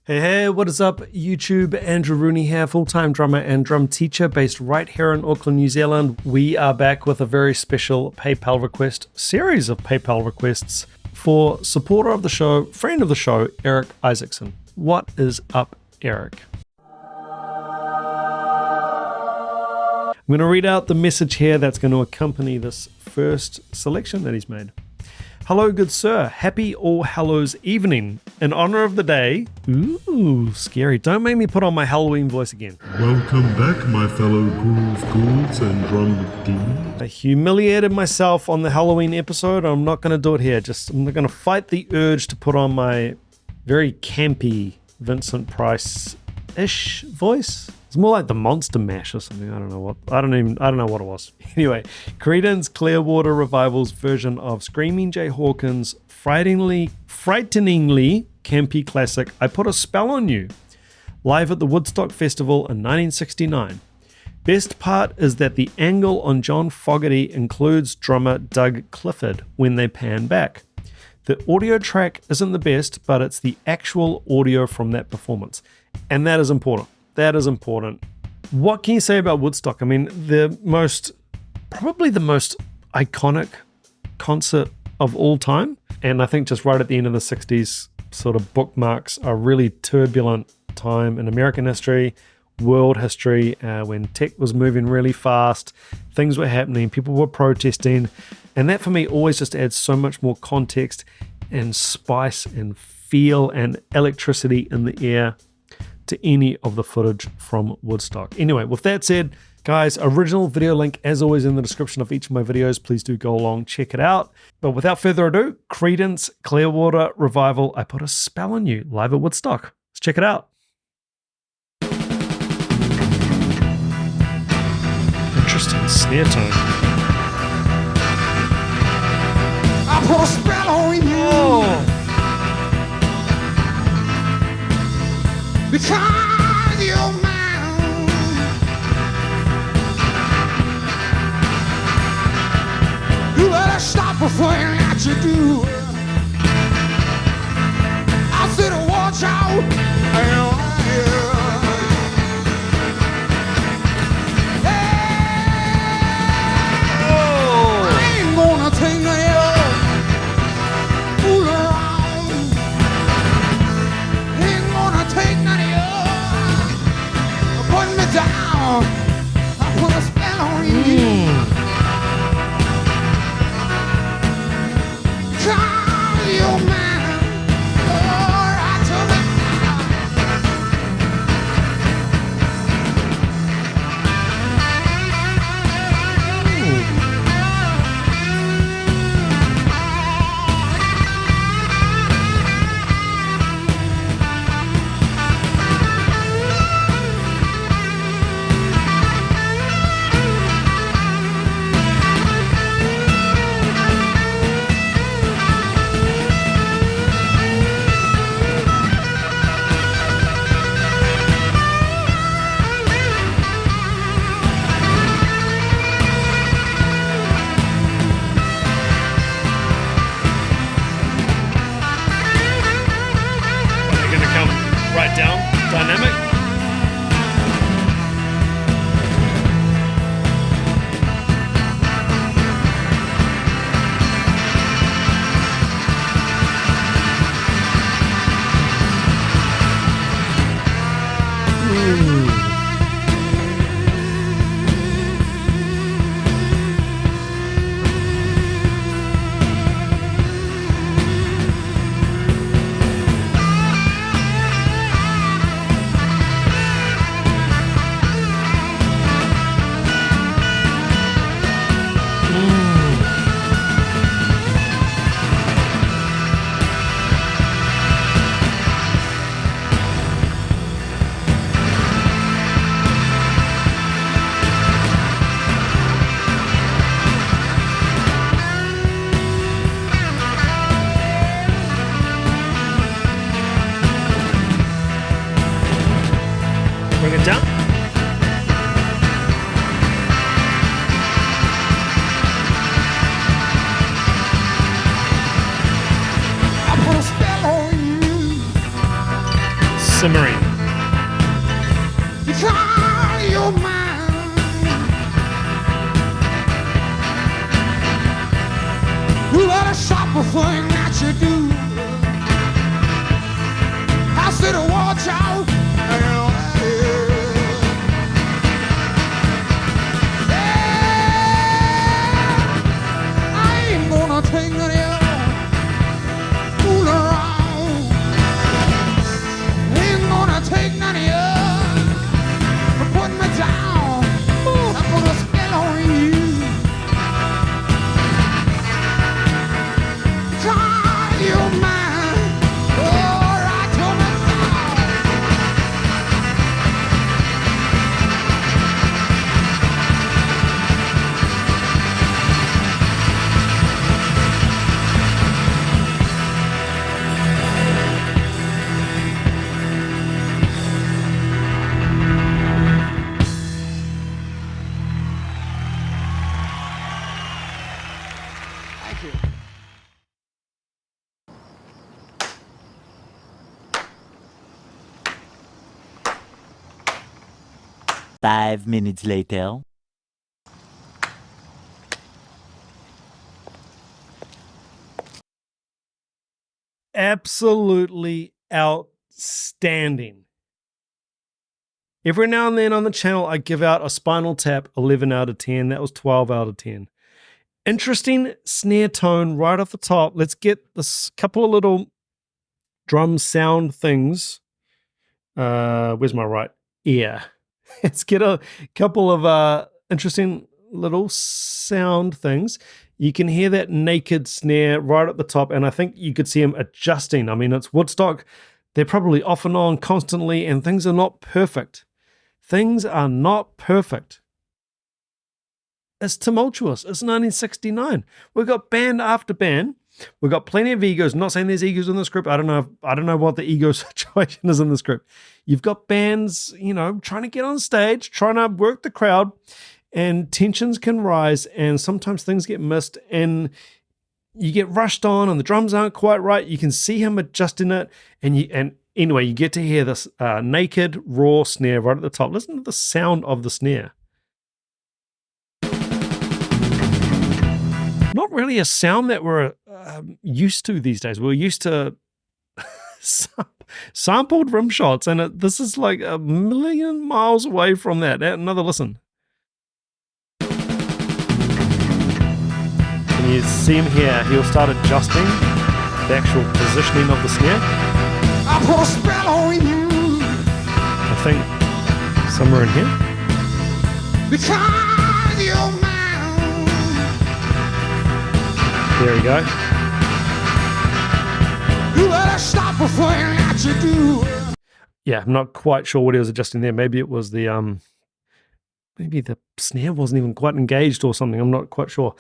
Hey, what is up, YouTube? Andrew Rooney here, full-time drummer and drum teacher based right here in Auckland, New Zealand. We are back with a very special PayPal request, series of PayPal requests for supporter of the show, friend of the show, Eric Isaacson. What is up, Eric? I'm going to read out the message here that's going to accompany this first selection that he's made. Hello, good sir. Happy All Hallows evening. In honor of the day... Ooh, scary. Don't make me put on my Halloween voice again. Welcome back, my fellow ghouls, and drum demons. I humiliated myself on the Halloween episode. I'm not going to do it here. I'm going to fight the urge to put on my very campy Vincent Price-ish voice. It's more like the Monster Mash or something. I don't know what it was. Anyway, Creedence Clearwater Revival's version of Screaming Jay Hawkins' frighteningly campy classic, I Put a Spell on You, live at the Woodstock Festival in 1969. Best part is that the angle on John Fogerty includes drummer Doug Clifford when they pan back. The audio track isn't the best, but it's the actual audio from that performance. And that is important. That is important. What can you say about Woodstock? I mean, probably the most iconic concert of all time. And I think just right at the end of the 60s sort of bookmarks a really turbulent time in American history, world history, when tech was moving really fast, things were happening, people were protesting. And that for me always just adds so much more context and spice and feel and electricity in the air to any of the footage from Woodstock. Anyway, with that said, guys, original video link as always in the description of each of my videos. Please do go along, check it out. But without further ado, Creedence Clearwater Revival, I Put a Spell on You, live at Woodstock. Let's check it out. Interesting snare tone. I put a spell on you. Oh. Because you're mine. You better stop before you let you do. I said watch out. I ain't gonna take no fool around. Ain't gonna take none of you. Put me down. I put a spell on you. Cause you're mine. Oh, right to the Right down, dynamic. Bring it down. simmering. Because you're mine. You let a shopper thing that you do. I said watch out. I ain't gonna take none of you fool around. Ain't gonna take none of you put me down. I put a spell on you. God, you're mine. Oh, right to my Thank you. Five minutes later. Absolutely outstanding. Every now and then on the channel, I give out a Spinal Tap 11 out of 10. That was 12 out of 10. Interesting snare tone right off the top. Let's get this couple of little drum sound things. Where's my right ear? Let's get a couple of interesting little sound things. You can hear that naked snare right at the top, and I think you could see him adjusting. I mean, it's Woodstock. They're probably off and on constantly, and things are not perfect. Things are not perfect. It's tumultuous. It's 1969. We've got band after band. We've got plenty of egos. I'm not saying there's egos in this group. I don't know what the ego situation is in this group. You've got bands, trying to get on stage, trying to work the crowd, and tensions can rise, and sometimes things get missed, and you get rushed on, and the drums aren't quite right. You can see him adjusting it, and anyway, you get to hear this naked, raw snare right at the top. Listen to the sound of the snare. Not really a sound that we're used to these days. We're used to sampled rim shots, and this is like a million miles away from that. Another listen. Can you see him here? He'll start adjusting the actual positioning of the snare. I put a spell on you. I think somewhere in here. Because you're mine. There we go. You let us stop a thing that you do. Yeah, I'm not quite sure what he was adjusting there. Maybe it was maybe the snare wasn't even quite engaged or something. I'm not quite sure.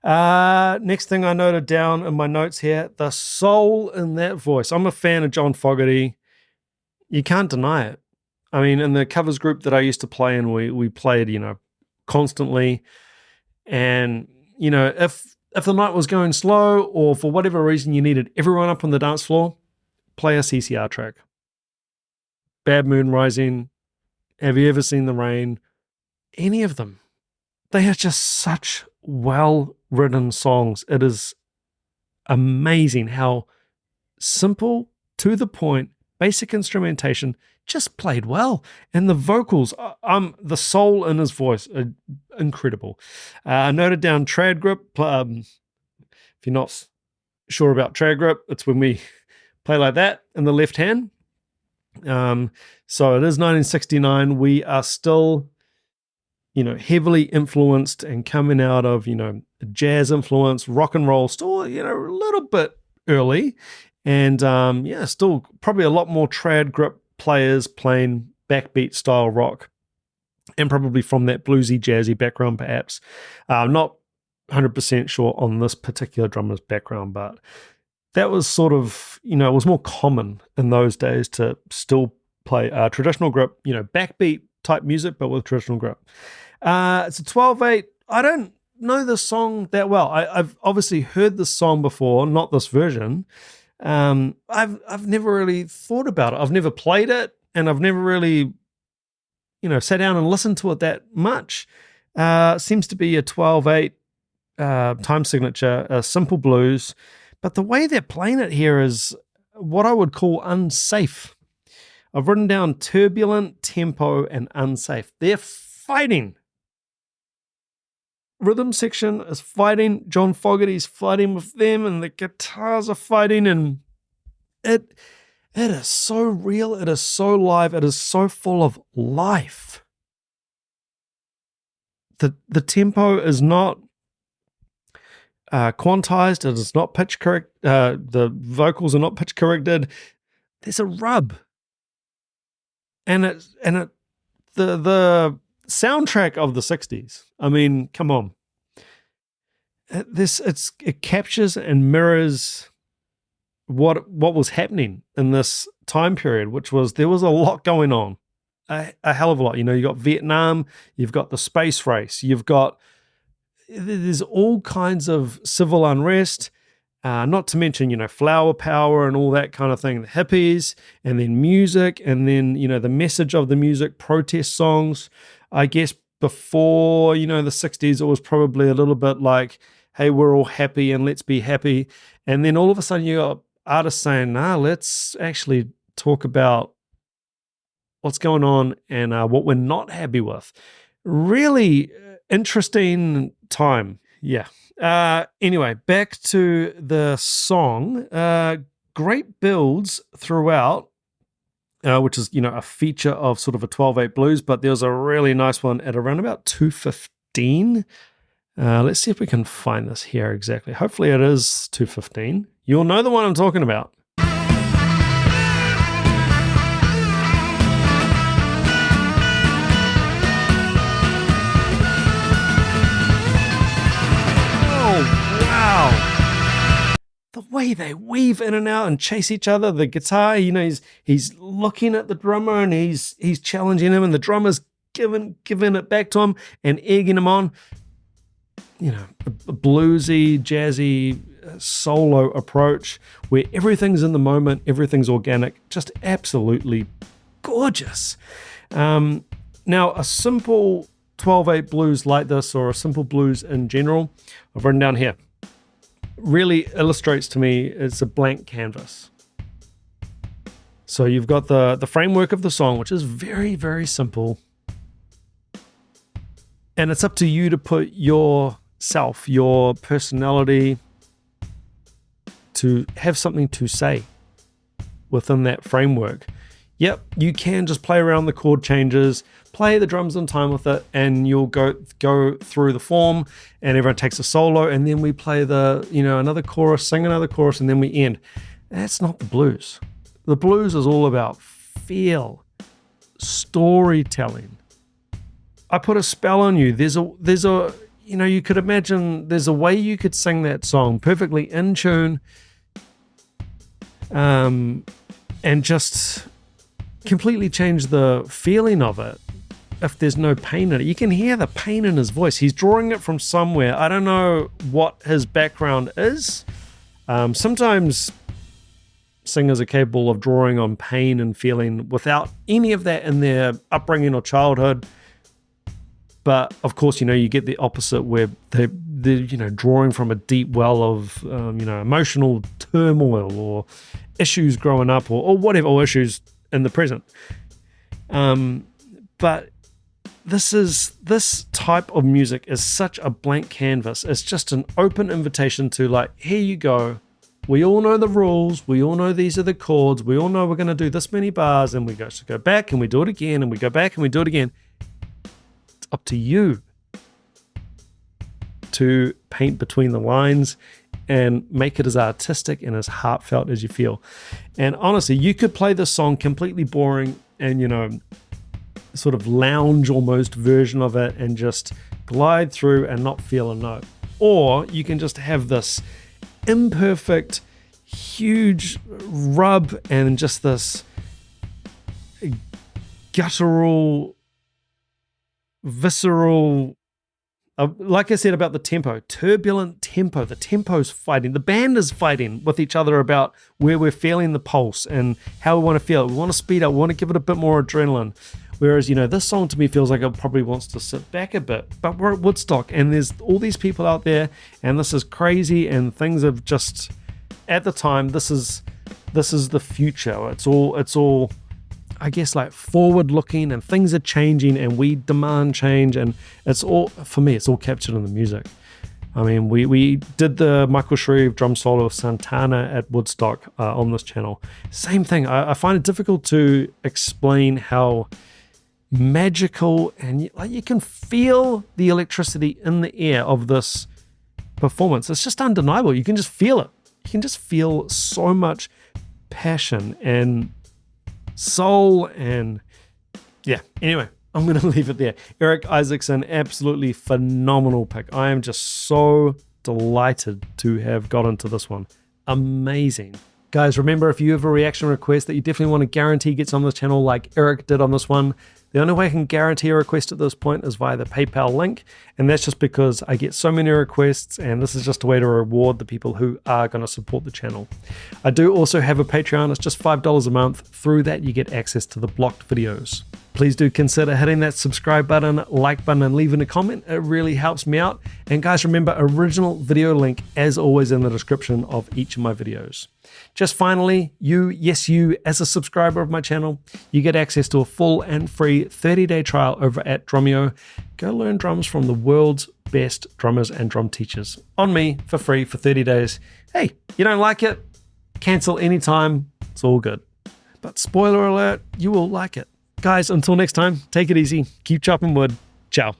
Next thing I noted down in my notes here, the soul in that voice. I'm a fan of John Fogerty. You can't deny it. I mean, in the covers group that I used to play in, we played, constantly. And, if the night was going slow, or for whatever reason you needed everyone up on the dance floor, play a CCR track. Bad Moon Rising, Have You Ever Seen the Rain? Any of them. They are just such well-written songs. It is amazing how simple, to the point, basic instrumentation, just played well. And the vocals, the soul in his voice, are incredible. I noted down trad grip. If you're not sure about trad grip, it's when we play like that in the left hand. So it is 1969. We are still, heavily influenced and coming out of, jazz influence, rock and roll, still, a little bit early. And still probably a lot more trad grip players playing backbeat style rock, and probably from that bluesy, jazzy background, perhaps. Not 100% sure on this particular drummer's background, but that was sort of, it was more common in those days to still play traditional grip, backbeat type music, but with traditional grip. It's a 12/8. I don't know the song that well. I've obviously heard this song before, not this version. I've never really thought about it. I've never played it, and I've never really, sat down and listened to it that much. Seems to be a 12/8 time signature, a simple blues, but the way they're playing it here is what I would call unsafe. I've written down turbulent, tempo, and unsafe. They're fighting. Rhythm section is fighting. John Fogerty's fighting with them, and the guitars are fighting, and it is so real. It is so live. It is so full of life. The tempo is not quantized. It is not pitch correct. The vocals are not pitch corrected. There's a rub, and the soundtrack of the 60s. I mean, come on. It captures and mirrors what was happening in this time period, which was there was a lot going on, a hell of a lot. You got Vietnam, you've got the space race, there's all kinds of civil unrest. Not to mention, flower power and all that kind of thing, the hippies, and then music, and then, the message of the music, protest songs. I guess before, the 60s, it was probably a little bit like, hey, we're all happy and let's be happy. And then all of a sudden you got artists saying, let's actually talk about what's going on and what we're not happy with. Really interesting time. Yeah. Anyway, back to the song. Great builds throughout, which is, a feature of sort of a 12/8 blues, but there's a really nice one at around about 2:15. Let's see if we can find this here exactly. Hopefully it is 2:15. You'll know the one I'm talking about. Wow. The way they weave in and out and chase each other, the guitar, he's looking at the drummer and he's challenging him, and the drummer's giving it back to him and egging him on. A bluesy, jazzy solo approach where everything's in the moment, everything's organic, just absolutely gorgeous. Now, a simple 12/8 blues like this, or a simple blues in general, I've written down here, really illustrates to me it's a blank canvas. So you've got the framework of the song, which is very, very simple. And it's up to you to put yourself, your personality, to have something to say within that framework. Yep, you can just play around the chord changes, play the drums on time with it, and you'll go through the form, and everyone takes a solo, and then we play another chorus, sing another chorus, and then we end. That's not the blues. The blues is all about feel, storytelling. I put a spell on you. There's a you could imagine there's a way you could sing that song perfectly in tune, and just completely change the feeling of it if there's no pain in it. You can hear the pain in his voice. He's drawing it from somewhere. I don't know what his background is. Sometimes singers are capable of drawing on pain and feeling without any of that in their upbringing or childhood. But of course, you get the opposite where they're drawing from a deep well of emotional turmoil or issues growing up or whatever, or issues in the present. But this type of music is such a blank canvas. It's just an open invitation to, like, here you go. We all know the rules. We all know these are the chords. We all know we're going to do this many bars, and we go back and we do it again, and we go back and we do it again. It's up to you to paint between the lines and make it as artistic and as heartfelt as you feel. And honestly, you could play this song completely boring and, sort of lounge almost version of it and just glide through and not feel a note. Or you can just have this imperfect, huge rub and just this guttural, visceral like I said about the tempo, turbulent tempo, the tempo's fighting, the band is fighting with each other about where we're feeling the pulse and how we want to feel it. We want to speed up, we want to give it a bit more adrenaline. Whereas, this song to me feels like it probably wants to sit back a bit. But we're at Woodstock and there's all these people out there and this is crazy and things have just, at the time, this is the future. It's all I guess like forward looking and things are changing and we demand change and it's all, for me, it's all captured in the music. I mean, we did the Michael Shreve drum solo of Santana at Woodstock on this channel. Same thing. I find it difficult to explain how magical and like you can feel the electricity in the air of this performance. It's just undeniable. You can just feel it. You can just feel so much passion and soul and yeah. Anyway, I'm going to leave it there. Eric Isaacson, absolutely phenomenal pick. I am just so delighted to have got into this one. Amazing. Guys, remember, if you have a reaction request that you definitely want to guarantee gets on this channel like Eric did on this one, the only way I can guarantee a request at this point is via the PayPal link, and that's just because I get so many requests, and this is just a way to reward the people who are going to support the channel. I do also have a Patreon. It's just $5 a month. Through that, you get access to the blocked videos. Please do consider hitting that subscribe button, like button, and leaving a comment. It really helps me out. And guys, remember, original video link, as always, in the description of each of my videos. Just finally, you, as a subscriber of my channel, you get access to a full and free 30-day trial over at DRUMEO. Go learn drums from the world's best drummers and drum teachers on me for free for 30 days. Hey, you don't like it? Cancel anytime. It's all good. But spoiler alert, you will like it. Guys, until next time, take it easy. Keep chopping wood. Ciao.